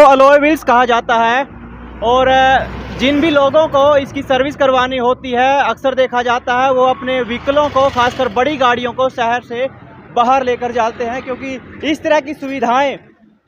इसको alloy wheels कहा जाता है। और जिन भी लोगों को इसकी सर्विस करवानी होती है, अक्सर देखा जाता है वो अपने व्हीकलों को, खासकर बड़ी गाड़ियों को शहर से बाहर लेकर जाते हैं, क्योंकि इस तरह की सुविधाएं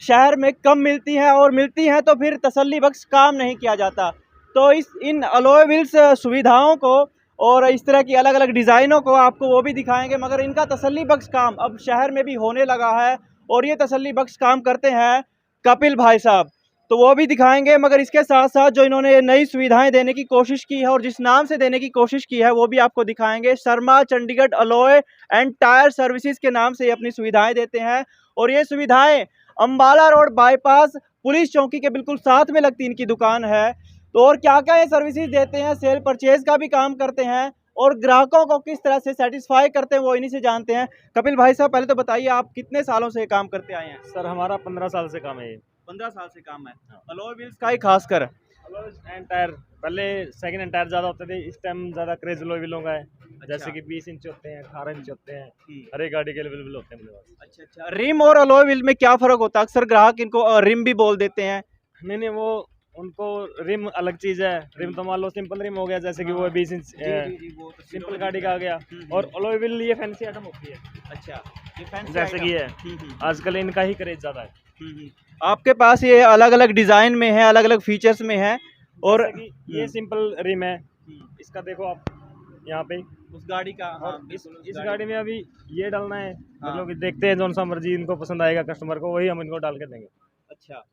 शहर में कम मिलती हैं, और मिलती हैं तो फिर तसल्ली बख्श काम नहीं किया जाता। तो इन अलॉय व्हील्स सुविधाओं को और इस तरह की अलग अलग डिज़ाइनों को आपको वो भी दिखाएंगे, मगर इनका तसल्ली बख्श काम अब शहर में भी होने लगा है, और ये तसल्ली बख्श काम करते हैं कपिल भाई साहब, तो वो भी दिखाएंगे। मगर इसके साथ साथ जो इन्होंने नई सुविधाएं देने की कोशिश की है और जिस नाम से देने की कोशिश की है वो भी आपको दिखाएंगे। Sharma Chandigarh alloy and tyre services के नाम से ये अपनी सुविधाएं देते हैं, और ये सुविधाएं अम्बाला रोड बाईपास पुलिस चौकी के बिल्कुल साथ में लगती इनकी दुकान है। तो और क्या क्या ये सर्विसेज देते हैं, सेल परचेज का भी काम करते हैं, और ग्राहकों को किस तरह से सेटिस्फाई करते हैं वो इन्हीं से जानते हैं। कपिल भाई साहब, पहले तो बताइए आप कितने सालों से काम करते आए हैं? सर हमारा 15 साल से काम है ये। 15 साल से काम है। अलॉय व्हील्स का ही खासकर एंड टायर, पहले सेकंड हैंड टायर ज़्यादा होते थे, इस टाइम ज़्यादा क्रेज अलॉय व्हीलों का है। जैसे कि 20 इंच होते हैं, 18 इंच होते हैं, हर एक गाड़ी के अवेलेबल होते हैं मेरे पास। अच्छा अच्छा, रिम और अलॉय व्हील में क्या फ़र्क होता है? अक्सर ग्राहक इनको रिम भी बोल देते हैं। नहीं, वो उनको रिम अलग चीज़ है। रिम तो मान लो सिंपल रिम हो गया, जैसे कि वो 20 इंच सिंपल गाड़ी का आ गया, और अलॉय व्हील ये फैंसी आइटम होती है। अच्छा, ये फैंसी जैसे कि ये आजकल इनका ही क्रेज ज़्यादा है। आपके पास ये अलग अलग डिज़ाइन में है, अलग अलग फीचर्स में है। और ये सिंपल रिम है, इसका देखो आप यहाँ पे उस गाड़ी का, और इस गाड़ी में अभी ये डालना है। मतलब कि देखते हैं जौन सा मर्जी इनको पसंद आएगा कस्टमर को, वही हम इनको डाल के देंगे। अच्छा,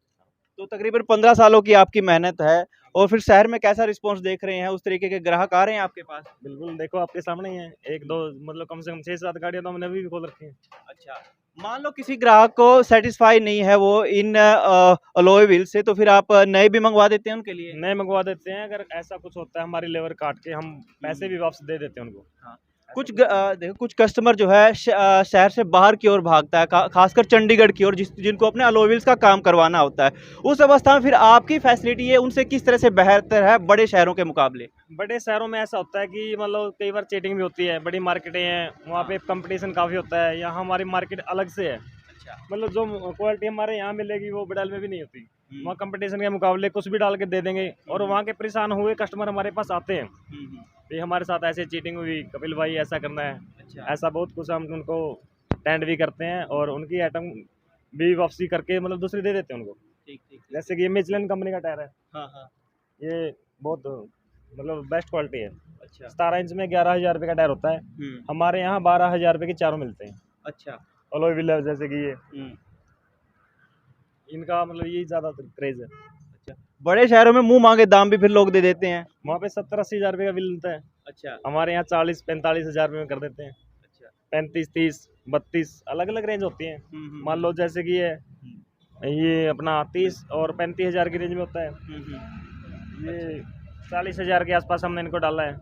तो तकरीबन 15 सालों की आपकी मेहनत है, और फिर शहर में कैसा रिस्पांस देख रहे हैं? उस तरीके के ग्राहक आ रहे हैं आपके पास? बिल्कुल, देखो आपके सामने ही है। एक दो मतलब कम से कम 6-7 गाड़ियाँ तो हमने अभी भी खोल रखी हैं। अच्छा, मान लो किसी ग्राहक को सेटिस्फाई नहीं है वो इन अलॉय व्हील से, तो फिर आप नए भी मंगवा देते हैं उनके लिए? नए मंगवा देते हैं, अगर ऐसा कुछ होता है हमारी लेबर काट के हम पैसे भी वापस दे देते हैं उनको। हाँ। देखो कुछ कस्टमर जो है शहर से बाहर की ओर भागता है, खासकर चंडीगढ़ की ओर, जिनको अपने अलॉय व्हील्स का काम करवाना होता है। उस अवस्था में फिर आपकी फैसिलिटी है उनसे किस तरह से बेहतर है बड़े शहरों के मुकाबले? बड़े शहरों में ऐसा होता है कि मतलब कई बार चीटिंग भी होती है, बड़ी मार्केटें हैं, वहाँ पे कंपटीशन काफ़ी होता है। यहाँ हमारी मार्केट अलग से है। मतलब जो क्वालिटी हमारे यहाँ मिलेगी वो बडाल में भी नहीं होती। वहाँ कंपटीशन के मुकाबले कुछ भी डाल के दे देंगे, और वहाँ के परेशान हुए कस्टमर हमारे पास आते हैं, ये हमारे साथ ऐसे चीटिंग हुई, कपिल भाई ऐसा करना है। ऐसा बहुत कुछ हम उनको टेंड भी करते हैं, और उनकी आइटम भी वापसी करके मतलब दूसरी दे देते हैं उनको। ठीक। जैसे कि ये मिचलन कंपनी का टायर है। हाँ। ये बहुत मतलब बेस्ट क्वालिटी है। अच्छा। 17 इंच में 11,000 रुपये का टायर होता है। हमारे यहाँ 12,000 रुपये के चारों मिलते हैं। अच्छा। अलॉय व्हील है, जैसे कि ये इनका मतलब यही ज़्यादा क्रेज है। अच्छा, बड़े शहरों में मुंह मांगे दाम भी फिर लोग दे देते हैं। वहाँ पे 70-80 हज़ार रुपये का बिल मिलता है। अच्छा। हमारे यहाँ 40-45 हज़ार रुपये में कर देते हैं। अच्छा। 35-30-32 अलग अलग रेंज होती हैं। मान लो जैसे कि ये अपना 30 और 35 हज़ार की रेंज में होता है। ये 40 हज़ार के आसपास हमने इनको डाला है,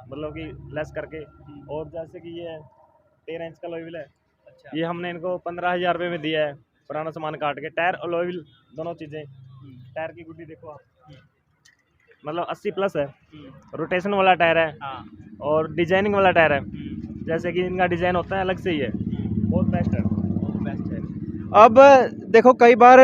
मतलब कि लेस करके। और जैसे कि ये 13 इंच का अलॉय व्हील है। अच्छा। ये हमने इनको 15,000 रुपये में दिया है, पुराना सामान काट के। टायर अलॉय व्हील दोनों चीज़ें। टायर की गुड्डी देखो आप, मतलब 80 प्लस है। रोटेशन वाला टायर है। और डिजाइनिंग वाला टायर है। जैसे कि इनका डिजाइन होता है अलग से ही है, बहुत बेस्ट है। अब देखो कई बार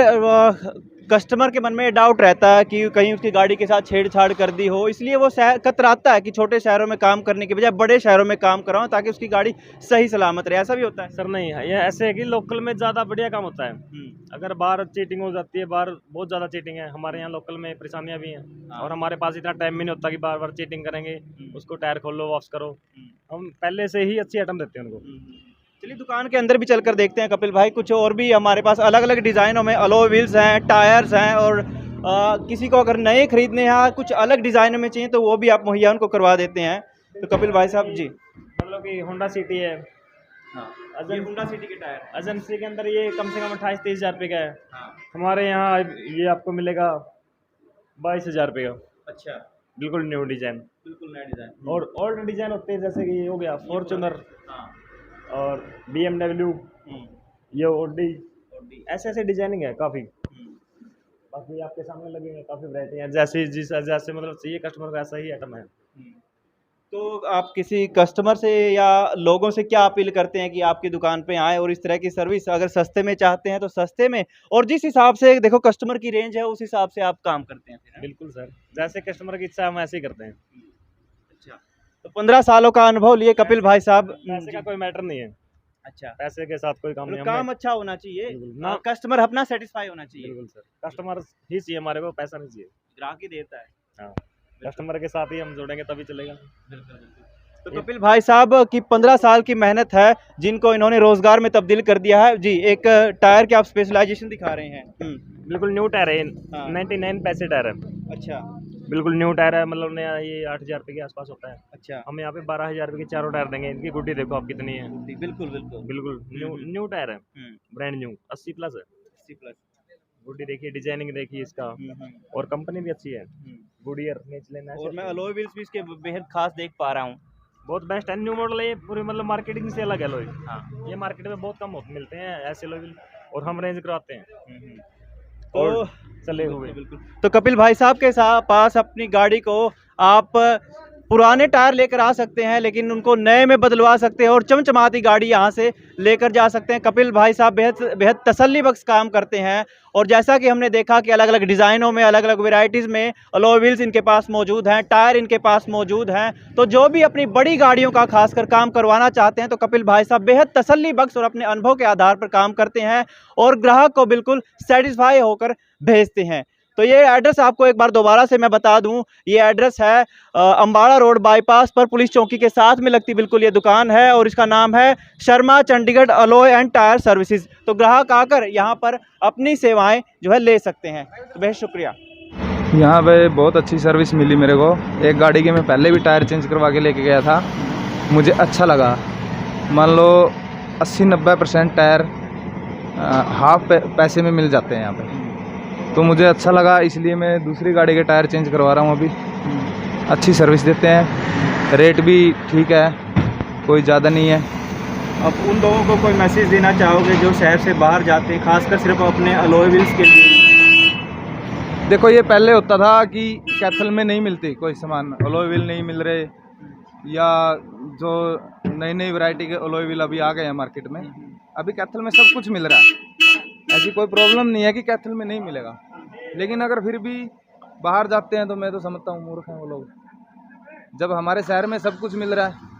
कस्टमर के मन में डाउट रहता है कि कहीं उसकी गाड़ी के साथ छेड़छाड़ कर दी हो, इसलिए वो कतराता है कि छोटे शहरों में काम करने के बजाय बड़े शहरों में काम कराऊं ताकि उसकी गाड़ी सही सलामत रहे। ऐसा भी होता है? सर नहीं है, ये ऐसे है कि लोकल में ज़्यादा बढ़िया काम होता है। अगर बाहर चीटिंग हो जाती है, बाहर बहुत ज़्यादा चीटिंग है। हमारे यहाँ लोकल में परेशानियाँ भी हैं, और हमारे पास इतना टाइम भी नहीं होता कि बार बार चीटिंग करेंगे, उसको टायर खोल लो वापस करो। हम पहले से ही अच्छी आइटम देते हैं उनको। चलिए दुकान के अंदर भी चलकर देखते हैं कपिल भाई। कुछ और भी हमारे पास अलग अलग डिज़ाइनों में अलॉय व्हील्स हैं, टायर्स हैं, और किसी को अगर नए खरीदने हैं, कुछ अलग डिज़ाइनों में चाहिए तो वो भी आप मुहैया उनको करवा देते हैं। तो कपिल भाई साहब जी, मतलब कि होंडा सिटी है। ये होंडा सिटी के टायर एजेंसी के अंदर ये कम से कम 28-30 हज़ार रुपये का है। हमारे यहाँ ये आपको मिलेगा 22 हज़ार रुपये का। अच्छा। बिल्कुल न्यू डिज़ाइन। बिल्कुल नया डिज़ाइन। और ओल्ड डिज़ाइन होते हैं, जैसे कि ये हो गया फॉर्चूनर और BMW, ये ऑडी, ऐसे ऐसे डिजाइनिंग है काफ़ी। बाकी आपके सामने लगेंगे काफ़ी वैरायटी है, जैसे मतलब चाहिए कस्टमर को ऐसा ही आइटम है। तो आप किसी कस्टमर से या लोगों से क्या अपील करते हैं कि आपकी दुकान पे आएँ और इस तरह की सर्विस अगर सस्ते में चाहते हैं तो सस्ते में, और जिस हिसाब से देखो कस्टमर की रेंज है उस हिसाब से आप काम करते हैं फिर, है? बिल्कुल सर, जैसे कस्टमर की इच्छा हम ऐसे ही करते हैं। अच्छा, तो 15 सालों का अनुभव लिए कपिल भाई साहब। पैसे का कोई मैटर नहीं है, अच्छा, पैसे के साथ कोई काम नहीं। काम अच्छा होना चाहिए, बिल्कुल ना, कस्टमर अपना सेटिस्फाई होना चाहिए। बिल्कुल सर, कस्टमर ही चाहिए हमारे को, पैसा नहीं चाहिए। ग्राहक ही देता है। हाँ, कस्टमर के साथ ही हम जुड़ेंगे तभी चलेगा। तो कपिल भाई साहब की 15 साल की मेहनत है जिनको इन्होंने रोजगार में तब्दील कर दिया है। जी, एक टायर के आप स्पेशलाइजेशन दिखा रहे हैं। बिल्कुल न्यू टायर है, हाँ। 99 पैसे टायर है, अच्छा बिल्कुल न्यू टायर है, मतलब नया, ये 8,000 रुपये के आसपास होता है। अच्छा, हम यहाँ पे 12,000 रुपये के चारों टायर देंगे। इनकी गुड्डी देखो आप कितनी है, बिल्कुल बिल्कुल बिल्कुल न्यू टायर है, ब्रांड न्यू 80 प्लस है। 80 प्लस। गुड्डी देखिए, डिजाइनिंग देखिए इसका, और कंपनी भी अच्छी है, गुडियर नेचुरल। और मैं अलॉय व्हील्स भी इसके बेहद खास देख पा रहा हूँ। बहुत बेस्ट है, न्यू मॉडल है ये, पूरी मतलब मार्केटिंग से अलग है अलॉय। हाँ। ये मार्केट में बहुत कम मिलते हैं ऐसे अलॉय व्हील, और हम रेंज कराते हैं तो चले हुए। बिल्कुल, तो कपिल भाई साहब के पास अपनी गाड़ी को आप पुराने टायर लेकर आ सकते हैं, लेकिन उनको नए में बदलवा सकते हैं और चमचमाती गाड़ी यहाँ से लेकर जा सकते हैं। कपिल भाई साहब बेहद बेहद तसल्ली बख्श काम करते हैं, और जैसा कि हमने देखा कि अलग अलग डिज़ाइनों में, अलग अलग वेराइटीज़ में अलॉय व्हील्स इनके पास मौजूद हैं, टायर इनके पास मौजूद हैं। तो जो भी अपनी बड़ी गाड़ियों का खासकर काम करवाना चाहते हैं तो कपिल भाई साहब बेहद तसल्ली बख्श और अपने अनुभव के आधार पर काम करते हैं और ग्राहक को बिल्कुल सेटिस्फाई होकर भेजते हैं। तो ये एड्रेस आपको एक बार दोबारा से मैं बता दूं, ये एड्रेस है अम्बाड़ा रोड बाईपास पर पुलिस चौकी के साथ में लगती बिल्कुल ये दुकान है, और इसका नाम है Sharma Chandigarh alloy and tyre services. तो ग्राहक आकर यहाँ पर अपनी सेवाएं जो है ले सकते हैं। तो बेहद शुक्रिया। यहाँ पे बहुत अच्छी सर्विस मिली मेरे को। एक गाड़ी के मैं पहले भी टायर चेंज करवा के लेके गया था, मुझे अच्छा लगा। मान लो 80-90% टायर हाफ पैसे में मिल जाते हैं यहाँ पे, तो मुझे अच्छा लगा, इसलिए मैं दूसरी गाड़ी के टायर चेंज करवा रहा हूँ अभी। अच्छी सर्विस देते हैं, रेट भी ठीक है, कोई ज़्यादा नहीं है। अब उन लोगों को कोई मैसेज देना चाहोगे जो शहर से बाहर जाते हैं, खासकर सिर्फ अपने अलॉय व्हील्स के लिए? देखो, ये पहले होता था कि कैथल में नहीं मिलती कोई सामान, अलॉय व्हील नहीं मिल रहे, या जो नई नई वैरायटी के अलॉय व्हील अभी आ गए हैं मार्केट में। अभी कैथल में सब कुछ मिल रहा है, ऐसी कोई प्रॉब्लम नहीं है कि कैथल में नहीं मिलेगा। लेकिन अगर फिर भी बाहर जाते हैं तो मैं तो समझता हूँ मूर्ख हैं वो लोग। जब हमारे शहर में सब कुछ मिल रहा है